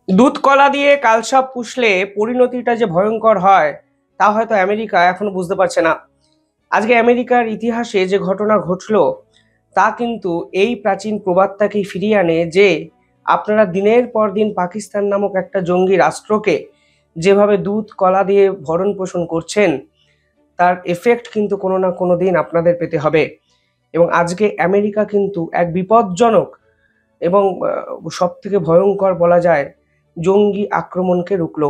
দুধ কলা দিয়ে কালসাপ পুষলে পরিণতিটা যে ভয়ঙ্কর হয় তা হয়তো আমেরিকা এখনো বুঝতে পারছে না। আজকে আমেরিকার ইতিহাসে যে ঘটনা ঘটলো তা কিন্তু এই প্রাচীন প্রবাদটাকেই ফিরিয়ে আনে যে আপনারা দিনের পর দিন পাকিস্তান নামক একটা জঙ্গি রাষ্ট্রকে যেভাবে দুধ কলা দিয়ে ভরণ পোষণ করছেন তার এফেক্ট কিন্তু কোনো না কোনো দিন আপনাদের পেতে হবে। এবং আজকে আমেরিকা কিন্তু এক বিপজ্জনক এবং সব থেকে ভয়ঙ্কর বলা যায় জঙ্গি আক্রমণকে রুখলো।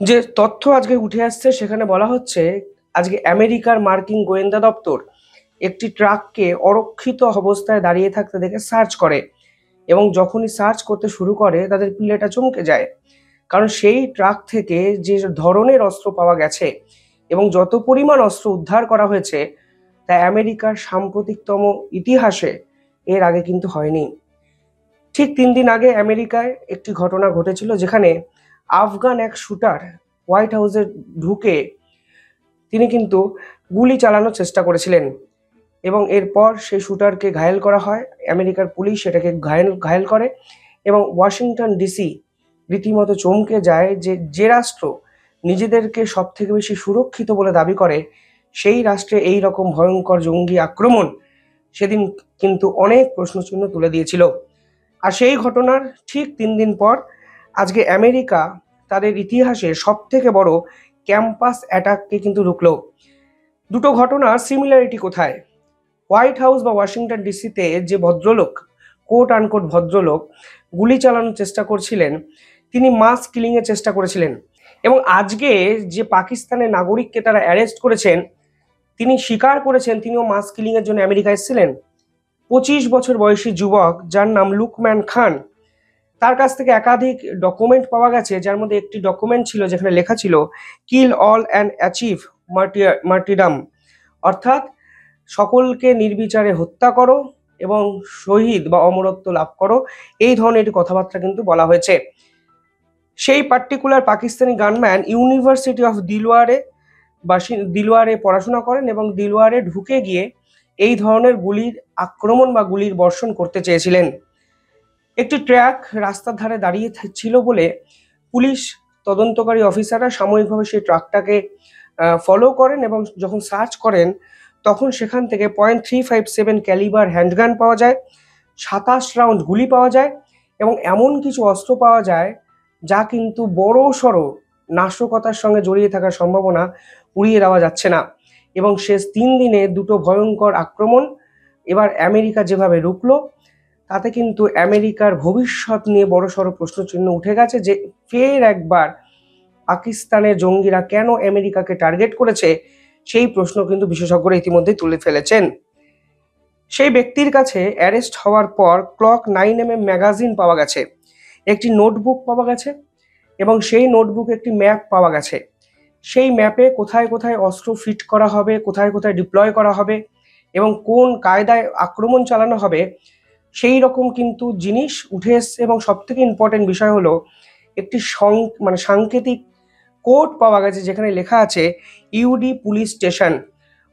যে তথ্য আজকে উঠে আসছে সেখানে বলা হচ্ছে আজকে আমেরিকার মার্কিন গোয়েন্দা দপ্তর একটি ট্রাককে অরক্ষিত অবস্থায় দাঁড়িয়ে থাকতে দেখে সার্চ করে এবং যখনই সার্চ করতে শুরু করে তাদের পিলেটা চমকে যায়। কারণ সেই ট্রাক থেকে যে ধরনের অস্ত্র পাওয়া গেছে এবং যত পরিমাণ অস্ত্র উদ্ধার করা হয়েছে তা আমেরিকার সাম্প্রতিকতম ইতিহাসে এর আগে কিন্তু হয়নি। ঠিক 3 দিন আগে আমেরিকায় একটি ঘটনা ঘটেছিল যেখানে আফগান এক শুটার হোয়াইট হাউসে ঢুকে তিনি কিন্তু গুলি চালানোর চেষ্টা করেছিলেন এবং এরপর সেই শুটারকে ঘায়েল করা হয়। আমেরিকার পুলিশ সেটাকে ঘায়েল ঘায়েল করে এবং ওয়াশিংটন ডিসি রীতিমতো চমকে যায় যে যে রাষ্ট্র নিজেদেরকে সব থেকে বেশি সুরক্ষিত বলে দাবি করে সেই রাষ্ট্রে এই রকম ভয়ঙ্কর জঙ্গি আক্রমণ সেদিন কিন্তু অনেক প্রশ্নচিহ্ন তুলে দিয়েছিল। আর সেই ঘটনার ঠিক 3 দিন পর আজকে আমেরিকা তাদের ইতিহাসে সব থেকে বড় ক্যাম্পাস অ্যাটাককে কিন্তু রুখলো। দুটো ঘটনার সিমিলারিটি কোথায়? হোয়াইট হাউস বা ওয়াশিংটন ডিসিতে যে ভদ্রলোক, কোট আনকোট ভদ্রলোক গুলি চালানোর চেষ্টা করছিলেন তিনি মাস কিলিং এর চেষ্টা করেছিলেন এবং আজকে যে পাকিস্তানের নাগরিককে তারা অ্যারেস্ট করেছেন তিনি স্বীকার করেছেন তিনিও মাস কিলিং এর জন্য আমেরিকা এসেছিলেন। 25 বছর বয়সী যুবক যার নাম লুকম্যান খান, তার কাছ থেকে একাধিক ডকুমেন্ট পাওয়া গেছে যার মধ্যে একটি ডকুমেন্ট ছিল যেখানে লেখা ছিল কিল অল অ্যান্ড অ্যাচিভ মার্টিডাম, অর্থাৎ সকলকে নির্বিচারে হত্যা করো এবং শহীদ বা অমরত্ব লাভ করো, এই ধরনের একটি কথাবার্তা কিন্তু বলা হয়েছে। সেই particular Pakistani gunman university of দিলওয়ারে পড়াশোনা করেন এবং দিলওয়ারে ঢুকে গিয়ে এই ধরনের গুলির আক্রমণ বা গুলির বর্ষণ করতে চেয়েছিলেন। একটি ট্রাক রাস্তার ধারে দাঁড়িয়ে ছিল বলে পুলিশ তদন্তকারী অফিসাররা সাময়িকভাবে সেই ট্রাকটাকে ফলো করেন এবং যখন সার্চ করেন তখন সেখান থেকে .357 ক্যালিবার হ্যান্ডগান পাওয়া যায়, 27 রাউন্ড গুলি পাওয়া যায় এবং এমন কিছু অস্ত্র পাওয়া যায় যা কিন্তু বড় সড়ো নাশকতার সঙ্গে জড়িয়ে থাকার সম্ভাবনা উড়িয়ে দেওয়া যাচ্ছে না। এবং শেষ 3 দিনে দুটো ভয়ঙ্কর আক্রমণ এবার আমেরিকা যেভাবে রুখলো তাতে কিন্তু আমেরিকার ভবিষ্যৎ নিয়ে বড়সড় প্রশ্নচিহ্ন উঠে গেছে যে ফের একবার পাকিস্তানের জঙ্গিরা কেন আমেরিকাকে টার্গেট করেছে সেই প্রশ্ন কিন্তু বিশেষজ্ঞরা ইতিমধ্যে তুলে ফেলেছেন। সেই ব্যক্তির কাছে অ্যারেস্ট হওয়ার পর ক্লক 9mm ম্যাগাজিন পাওয়া গেছে, একটি নোটবুক পাওয়া গেছে এবং সেই নোটবুকে একটি ম্যাপ পাওয়া গেছে। সেই ম্যাপে কোথায় কোথায় অস্ত্র ফিট করা হবে, কোথায় কোথায় ডিপ্লয় করা হবে এবং কোন কায়দায় আক্রমণ চালানো হবে সেই রকম কিন্তু জিনিস উঠে এসছে। এবং সব থেকে ইম্পর্টেন্ট বিষয় হলো একটি সাংকেতিক কোড পাওয়া গেছে যেখানে লেখা আছে ইউডি পুলিশ স্টেশন,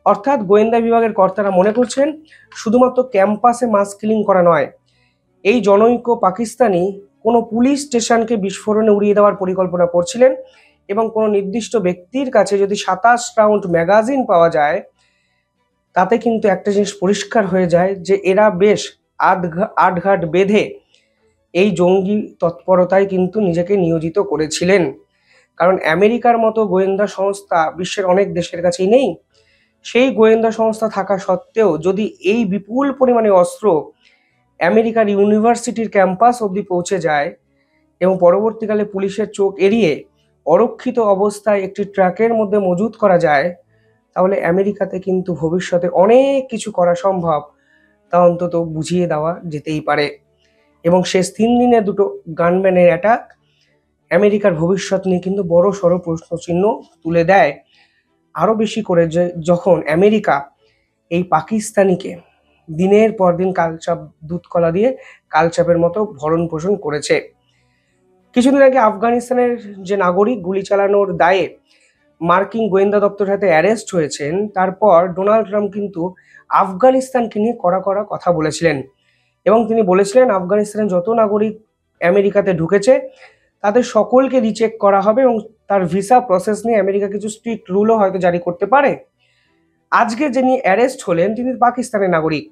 অর্থাৎ গোয়েন্দা বিভাগের কর্তারা মনে করছেন শুধুমাত্র ক্যাম্পাসে মাস কিলিং করা নয়, এই জনৈক পাকিস্তানি কোনো পুলিশ স্টেশনকে বিস্ফোরণে উড়িয়ে দেওয়ার পরিকল্পনা করছিলেন এবং কোনো নির্দিষ্ট ব্যক্তির কাছে যদি 27 রাউন্ড ম্যাগাজিন পাওয়া যায় তাতে কিন্তু একটা জিনিস পরিষ্কার হয়ে যায় যে এরা বেশ আটঘাট বেঁধে এই জঙ্গি তৎপরতায় কিন্তু নিজেকে নিয়োজিত করেছিলেন। কারণ আমেরিকার মতো গোয়েন্দা সংস্থা বিশ্বের অনেক দেশের কাছেই নেই। সেই গোয়েন্দা সংস্থা থাকা সত্ত্বেও যদি এই বিপুল পরিমাণে অস্ত্র আমেরিকার ইউনিভার্সিটির ক্যাম্পাস অবধি পৌঁছে যায় এবং পরবর্তীকালে পুলিশের চোখ এড়িয়ে অরক্ষিত অবস্থায় একটি ট্রাকের মধ্যে মজুত করা যায় তাহলে আমেরিকাতে কিন্তু ভবিষ্যতে অনেক কিছু করা সম্ভব তা অন্তত বুঝিয়ে দেওয়া যেতেই পারে। এবং শেষ 3 দিনে দুটো গানম্যানের অ্যাটাক আমেরিকার ভবিষ্যৎ নিয়ে কিন্তু বড় সড়ো প্রশ্নচিহ্ন তুলে দেয়। আরও বেশি করে যে যখন আমেরিকা এই পাকিস্তানিকে দিনের পর দিন কালচাপ দুধ কলা দিয়ে কালচাপের মতো ভরণ পোষণ করেছে। কিছুদিন আগে আফগানিস্তানের যে নাগরিক গুলি চালানোর দায়ে মার্কিন গোয়েন্দা দপ্তরের হাতে অ্যারেস্ট হয়েছেন তারপর ডোনাল্ড ট্রাম্প কিন্তু আফগানিস্তানকে নিয়ে কড়া কড়া কথা বলেছিলেন এবং তিনি বলেছিলেন আফগানিস্তানের যত নাগরিক আমেরিকাতে ঢুকেছে তাদের সকলকে রিচেক করা হবে এবং তার ভিসা প্রসেস নিয়ে আমেরিকা কিছু স্ট্রিক্ট রুলও হয়তো জারি করতে পারে। আজকে যিনি অ্যারেস্ট হলেন তিনি পাকিস্তানের নাগরিক।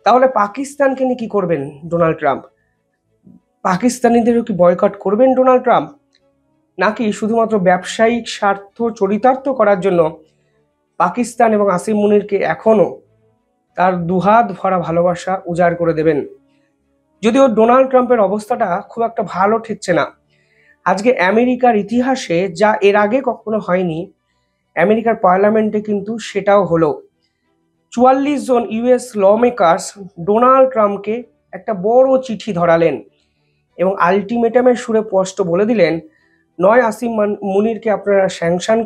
তাহলে পাকিস্তানকে নিয়ে কি করবেন ডোনাল্ড ট্রাম্প? পাকিস্তানিদেরও কি বয়কট করবেন ডোনাল্ড ট্রাম্প, নাকি শুধুমাত্র ব্যবসায়িক স্বার্থ চরিতার্থ করার জন্য পাকিস্তান এবং আসিম মুনিরকে এখনো তার দুহাত ভরা ভালোবাসা উজাড় করে দেবেন? যদিও ডোনাল্ড ট্রাম্পের অবস্থাটা খুব একটা ভালো ঠেকছে না। আজকে আমেরিকার ইতিহাসে যা এর আগে কখনো হয়নি, আমেরিকার পার্লামেন্টে কিন্তু সেটাও হলো। 44 জন ইউএস ল মেকার্স ডোনাল্ড ট্রাম্পকে একটা বড় চিঠি ধরালেন এবং আলটিমেটামের সুরে স্পষ্ট বলে দিলেন, নয় আসিম মুনিরকে আপনারা স্যাংশন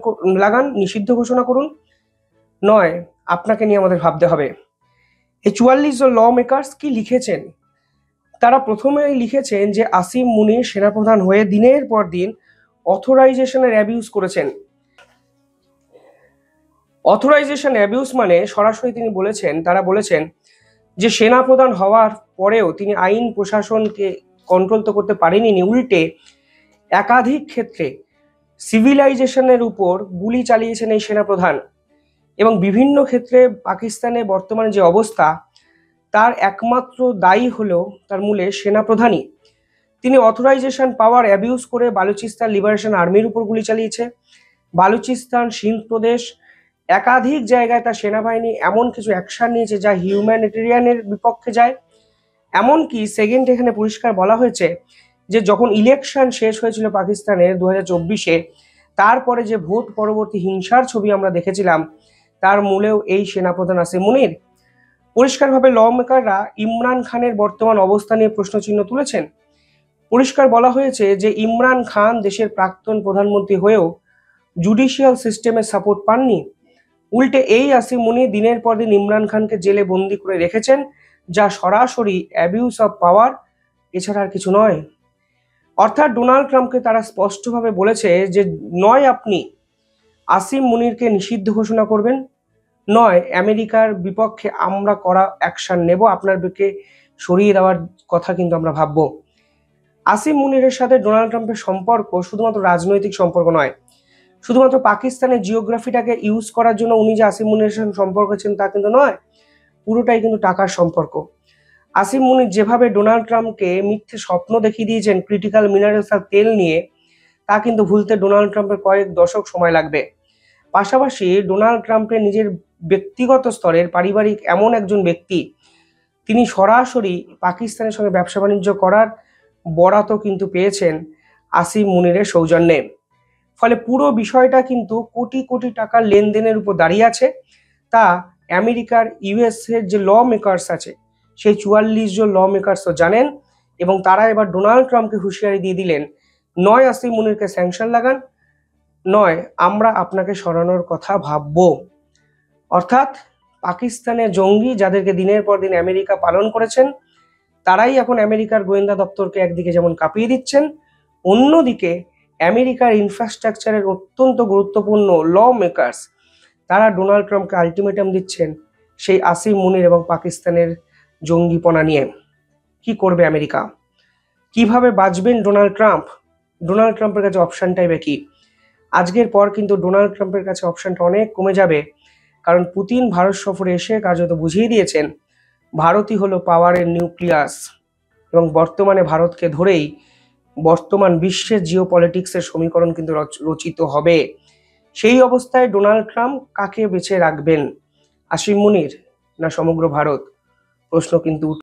লাগান, নিষিদ্ধ ঘোষণা করুন, নয় আপনাকে নিয়ে আমাদের ভাবতে হবে। এই 44 জন ল মেকার্স কি লিখেছেন? তারা প্রথমেই লিখেছেন যে আসিম মুনির সেনাপ্রধান হয়ে দিনের পর দিন অথরাইজেশনের অ্যাবিউজ করেছেন। অথরাইজেশন অ্যাবিউজ মানে সরাসরি তিনি বলেছেন, তারা বলেছেন যে সেনাপ্রধান হওয়ার পরেও তিনি আইন প্রশাসনকে কন্ট্রোল তো করতে পারেনি, উল্টে একাধিক ক্ষেত্রে সিভিলাইজেশনের উপর গুলি চালিয়েছেন এই সেনাপ্রধান। এবং বিভিন্ন ক্ষেত্রে পাকিস্তানে বর্তমানে যে অবস্থা তার একমাত্র দায়ী হলো তার মূলে সেনাপ্রধানই। তিনি অথরাইজেশন পাওয়ার অ্যাবিউজ করে বালুচিস্তান লিবারেশন আর্মির উপর গুলি চালিয়েছে। বালুচিস্তান, সিন্ধ প্রদেশ একাধিক জায়গায় তার সেনাবাহিনী এমন কিছু অ্যাকশন নিয়েছে যা হিউম্যানিটেরিয়ানের বিপক্ষে যায়। এমনকি সেকেন্ড এখানে পরিষ্কার বলা হয়েছে যে যখন ইলেকশন শেষ হয়েছিল পাকিস্তানের 2024-এ, তারপরে যে ভোট পরবর্তী হিংসার ছবি আমরা দেখেছিলাম তার মূলেও এই সেনাপ্রধান আসিম মুনির। পরিষ্কারভাবে ল মেকাররা ইমরান খানের বর্তমান অবস্থা নিয়ে প্রশ্নচিহ্ন তুলেছেন। পরিষ্কার বলা হয়েছে যে ইমরান খান দেশের প্রাক্তন প্রধানমন্ত্রী হয়েও জুডিশিয়াল সিস্টেমের সাপোর্ট পাননি, উল্টে এই আসিম মুনির দিনের পর দিন ইমরান খানকে জেলে বন্দি করে রেখেছেন, যা সরাসরি অ্যাবিউজ অফ পাওয়ার, এছাড়া আর কিছু নয়। অর্থাৎ ডোনাল্ড ট্রাম্পকে তারা স্পষ্টভাবে বলেছে যে নয় আপনি আসিম মুনিরকে নিষিদ্ধ ঘোষণা করবেন, নয় আমেরিকার বিপক্ষে আমরা করা অ্যাকশন নেব, আপনার দিকে সরিয়ে দেওয়ার কথা কিন্তু আমরা ভাববো। আসিম মুনিরের সাথে ডোনাল্ড ট্রাম্পের সম্পর্ক শুধুমাত্র রাজনৈতিক সম্পর্ক নয়, শুধুমাত্র পাকিস্তানের জিওগ্রাফিটাকে ইউজ করার জন্য উনি যে আসিম মুনিরের সাথে সম্পর্ক আছেন তা কিন্তু নয়, পুরোটাই কিন্তু টাকার সম্পর্ক। আসিম মুনির যেভাবে ডোনাল্ড ট্রাম্পকে মিথ্যে স্বপ্ন দেখিয়ে দিয়েছেন ক্রিটিক্যাল মিনারেলস আর তেল নিয়ে, তা কিন্তু ভুলতে ডোনাল্ড ট্রাম্পের কয়েক দশক সময় লাগবে। পাশাপাশি ডোনাল্ড ট্রাম্পের নিজের ব্যক্তিগত স্তরের পারিবারিক এমন একজন ব্যক্তি, তিনি সরাসরি পাকিস্তানের সঙ্গে ব্যবসা বাণিজ্য করার বরাতও কিন্তু পেয়েছেন আসিম মুনিরের সৌজন্যে। ফলে পুরো বিষয়টা কিন্তু কোটি কোটি টাকার লেনদেনের উপর দাঁড়িয়ে আছে। তা আমেরিকার ইউএসের যে ল মেকার্স আছে সেই 44 জন ল মেকার্স তো জানেন, এবং তারা এবার ডোনাল্ড ট্রাম্পকে হুঁশিয়ারি দিয়ে দিলেন, নয় আসিম মুনিরকে স্যাংশন লাগান, নয় আমরা আপনাকে সরানোর কথা ভাববো। অর্থাৎ পাকিস্তানের জঙ্গি যাদেরকে দিনের পর দিন আমেরিকা পালন করেছেন, তারাই এখন আমেরিকার গোয়েন্দা দপ্তরকে একদিকে যেমন কাঁপিয়ে দিচ্ছেন, অন্যদিকে আমেরিকার ইনফ্রাস্ট্রাকচারের অত্যন্ত গুরুত্বপূর্ণ ল মেকার্স তারা ডোনাল্ড ট্রাম্পকে আলটিমেটাম দিচ্ছেন সেই আসিম মুনির এবং পাকিস্তানের জঙ্গিপনা নিয়ে। কি করবে আমেরিকা? কিভাবে বাঁচবেন ডোনাল্ড ট্রাম্প? ডোনাল্ড ট্রাম্পের কাছে অপশানটাই বা কি? আজকের পর কিন্তু ডোনাল্ড ট্রাম্পের কাছে অপশানটা অনেক কমে যাবে, কারণ পুতিন ভারত সফরে এসে কার্যত বুঝিয়ে দিয়েছেন ভারতই হলো পাওয়ারের নিউক্লিয়াস, এবং বর্তমানে ভারতকে ধরেই বর্তমান বিশ্বের জিও পলিটিক্সের সমীকরণ কিন্তু রচিত হবে। সেই অবস্থায় ডোনাল্ড ট্রাম্প কাকে বেছে রাখবেন, আসিম মুনির না সমগ্র ভারত? প্রশ্ন কিন্তু